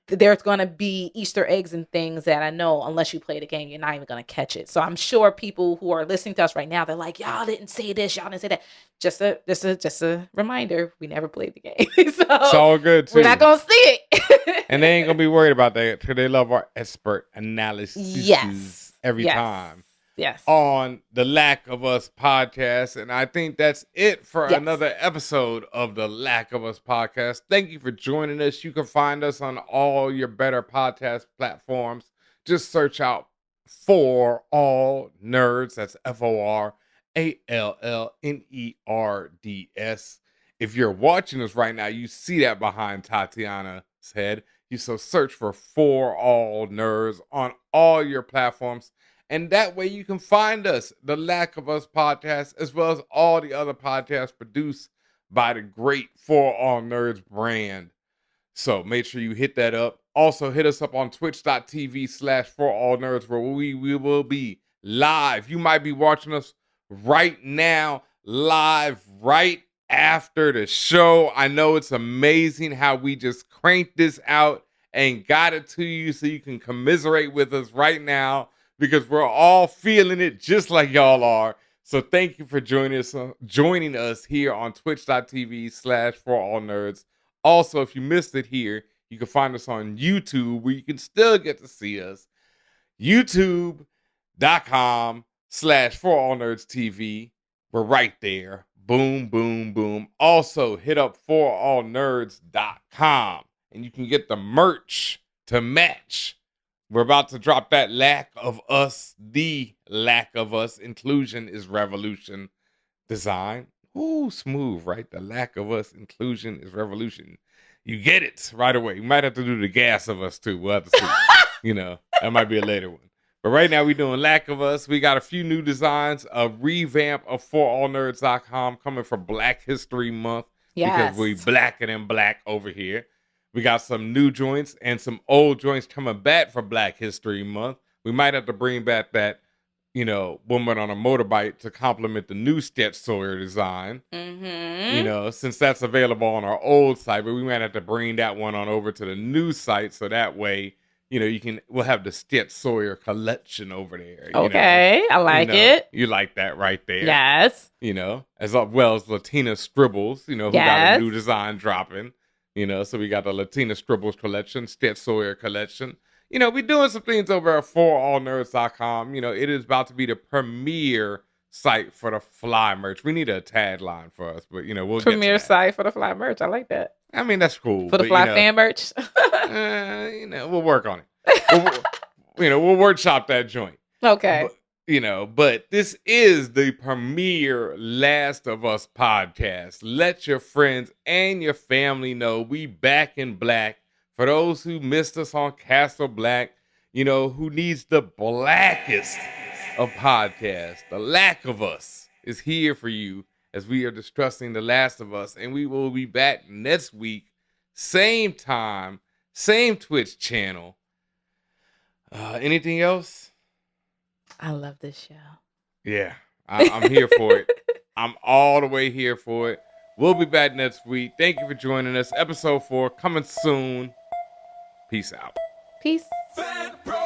there's gonna be Easter eggs and things that I know unless you play the game you're not even gonna catch it. So I'm sure people who are listening to us right now, they're like, y'all didn't say this, y'all didn't say that. Just a reminder, we never played the game. So it's all good too. We're not gonna see it. And they ain't gonna be worried about that because they love our expert analysis every time. Yes. On the Lack of Us podcast. And I think that's it for another episode of the Lack of Us podcast. Thank you for joining us. You can find us on all your better podcast platforms. Just search out For All Nerds. That's FORALLNERDS. If you're watching us right now, you see that behind Tatiana's head. You so search for All Nerds on all your platforms. And that way you can find us, the Lack of Us podcast, as well as all the other podcasts produced by the great For All Nerds brand. So make sure you hit that up. Also hit us up on twitch.tv/forallnerds where we will be live. You might be watching us right now, live, right after the show. I know it's amazing how we just cranked this out and got it to you so you can commiserate with us right now because we're all feeling it just like y'all are. So thank you for joining us here on twitch.tv/forallnerds. Also, if you missed it here, you can find us on YouTube where you can still get to see us. YouTube.com/forallnerdstv. We're right there. Boom, boom, boom. Also, hit up forallnerds.com and you can get the merch to match. We're about to drop that Lack of Us, the Lack of Us. Inclusion is revolution design. Ooh, smooth, right? The Lack of Us, inclusion is revolution. You get it right away. You might have to do the gas of us too. We'll have to see. That might be a later one. But right now we're doing Lack of Us. We got a few new designs, a revamp of forallnerds.com coming for Black History Month. Yes. Because we blacker than black over here. We got some new joints and some old joints coming back for Black History Month. We might have to bring back that, woman on a motorbike to complement the new Stitch Sawyer design. Mm-hmm. Since that's available on our old site, but we might have to bring that one on over to the new site so that way, we'll have the Stitch Sawyer collection over there. Okay, I like it. You like that right there. Yes. As well as Latina Scribbles, who got a new design dropping. So we got the Latina Scribbles collection, Stitch Sawyer collection. We're doing some things over at forallnerds.com. It is about to be the premier site for the fly merch. We need a tagline for us, but we'll premier get to that. Site for the fly merch. I like that. I mean, that's cool. For the fly fan merch. We'll work on it. We'll workshop that joint. Okay. But this is the premier Last of Us podcast. Let your friends and your family know we back in black. For those who missed us on Castle Black, who needs the blackest of podcasts. The Lack of Us is here for you as we are discussing The Last of Us. And we will be back next week, same time, same Twitch channel. Anything else? I love this show. Yeah, I'm here for it. I'm all the way here for it. We'll be back next week. Thank you for joining us. Episode 4 coming soon. Peace out. Peace. Fan Bros.